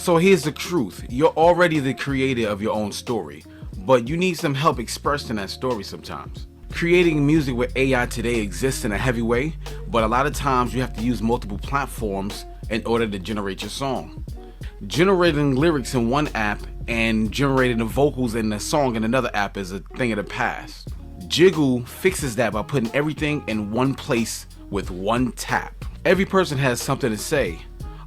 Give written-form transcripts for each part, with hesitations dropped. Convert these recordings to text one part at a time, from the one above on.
So here's the truth. You're already the creator of your own story, but you need some help expressing that story sometimes. Creating music with AI today exists in a heavy way, but a lot of times you have to use multiple platforms in order to generate your song. Generating lyrics in one app and generating the vocals in the song in another app is a thing of the past. JGGL fixes that by putting everything in one place with one tap. Every person has something to say,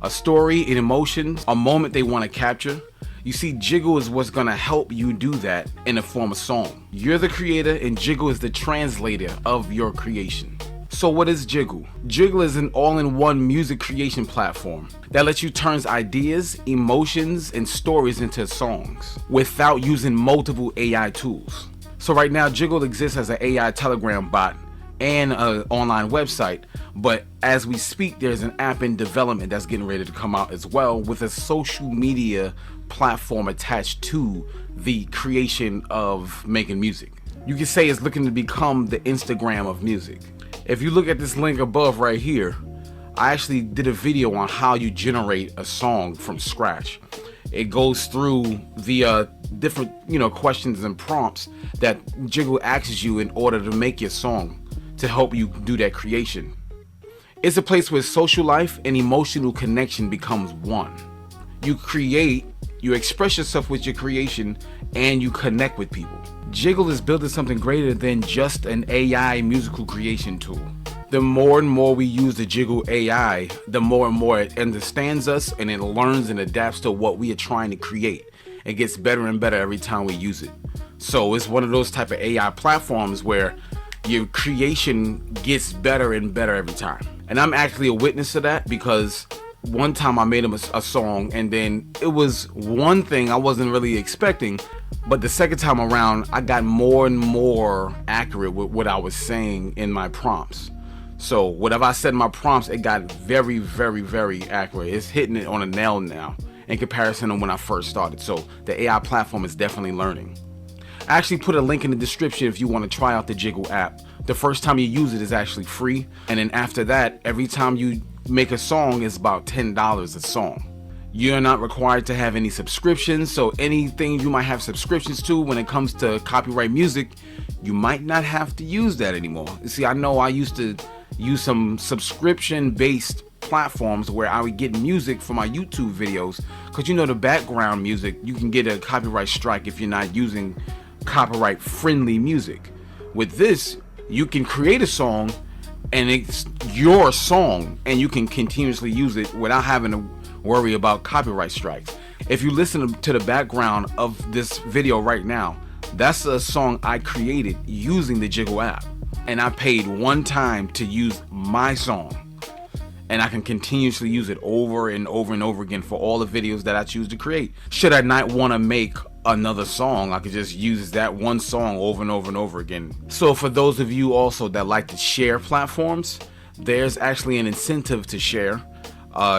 a story, an emotion, a moment they want to capture. You see, JGGL is what's going to help you do that in the form of song. You're the creator and JGGL is the translator of your creation. So what is JGGL? JGGL is an all-in-one music creation platform that lets you turn ideas, emotions, and stories into songs without using multiple AI tools. So right now, JGGL exists as an AI Telegram bot and an online website, but as we speak, there's an app in development that's getting ready to come out as well with a social media platform attached to the creation of making music. You can say it's looking to become the Instagram of music. If you look at this link above right here, I actually did a video on how you generate a song from scratch. It goes through the different questions and prompts that JGGL asks you in order to make your song to help you do that creation. It's a place where social life and emotional connection becomes one. You create, you express yourself with your creation, and you connect with people. JGGL is building something greater than just an AI musical creation tool. The more and more we use the JGGL AI, the more and more it understands us and it learns and adapts to what we are trying to create. It gets better and better every time we use it. So it's one of those type of AI platforms where your creation gets better and better every time. And I'm actually a witness to that because one time I made him a song and then it was one thing I wasn't really expecting, but the second time around I got more and more accurate with what I was saying in my prompts. So whatever I said in my prompts, it got very, very, very accurate. It's hitting it on a nail now in comparison to when I first started. So the AI platform is definitely learning. I actually put a link in the description if you want to try out the JGGL app. The first time you use it is actually free, and then after that, every time you make a song, it's about $10 a song. You're not required to have any subscriptions, so anything you might have subscriptions to when it comes to copyright music, you might not have to use that anymore. You see, I know I used to use some subscription-based platforms where I would get music for my YouTube videos, because the background music, you can get a copyright strike if you're not using copyright friendly music. With this, you can create a song and it's your song and you can continuously use it without having to worry about copyright strikes. If you listen to the background of this video right now, that's a song I created using the JGGL app, and I paid one time to use my song, and I can continuously use it over and over and over again for all the videos that I choose to create. Should I not want to make another song, I could just use that one song over and over and over again. So for those of you also that like to share platforms, there's actually an incentive to share.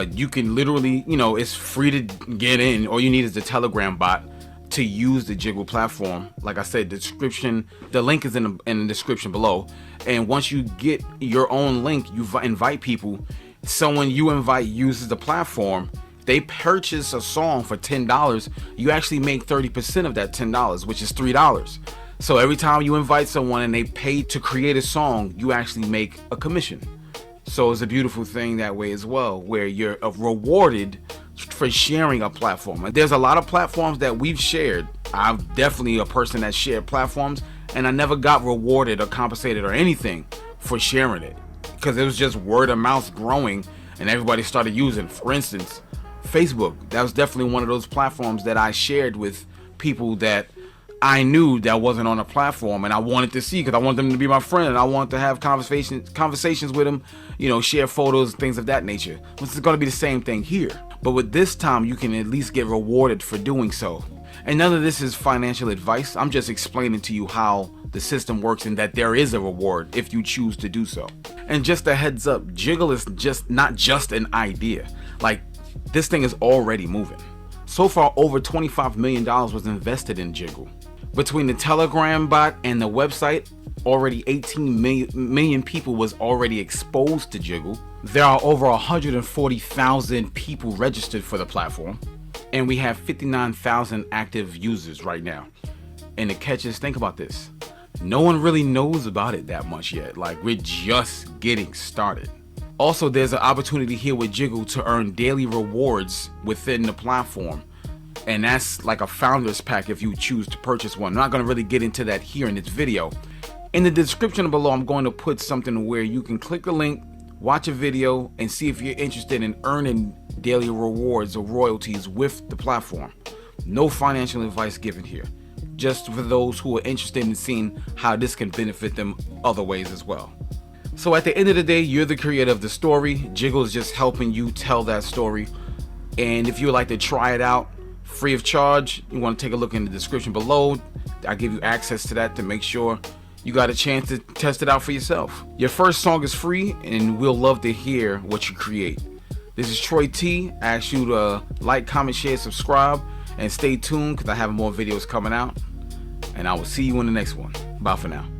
You can literally, it's free to get in. All you need is the Telegram bot to use the JGGL platform. Like I said, the link is in the description below. And once you get your own link, you invite people. Someone you invite uses the platform. They purchase a song for $10. You actually make 30% of that $10, which is $3. So every time you invite someone and they pay to create a song, you actually make a commission. So it's a beautiful thing that way as well, where you're rewarded for sharing a platform. There's a lot of platforms that we've shared. I'm definitely a person that shared platforms, and I never got rewarded or compensated or anything for sharing it, because it was just word of mouth growing and everybody started using. For instance, Facebook, that was definitely one of those platforms that I shared with people that I knew that wasn't on a platform, and I wanted to see, because I want them to be my friend and I want to have conversations with them, share photos, things of that nature. This is going to be the same thing here, but with this time you can at least get rewarded for doing so. And none of this is financial advice. I'm just explaining to you how the system works and that there is a reward if you choose to do so. And just a heads up, JGGL is not just an idea. Like, this thing is already moving. So far, over $25 million was invested in JGGL. Between the Telegram bot and the website, already 18 million people was already exposed to JGGL. There are over 140,000 people registered for the platform. And we have 59,000 active users right now. And the catch is, think about this. No one really knows about it that much yet. Like, we're just getting started. Also, there's an opportunity here with Jiggle to earn daily rewards within the platform. And that's like a founder's pack if you choose to purchase one. I'm not going to really get into that here in this video. In the description below, I'm going to put something where you can click the link, watch a video, and see if you're interested in earning daily rewards or royalties with the platform. No financial advice given here, just for those who are interested in seeing how this can benefit them other ways as well. So at the end of the day, you're the creator of the story. Jiggle is just helping you tell that story. And if you would like to try it out free of charge, you want to take a look in the description below. I give you access to that to make sure you got a chance to test it out for yourself. Your first song is free, and we'll love to hear what you create. This is Troy T. I ask you to like, comment, share, subscribe, and stay tuned because I have more videos coming out. And I will see you in the next one. Bye for now.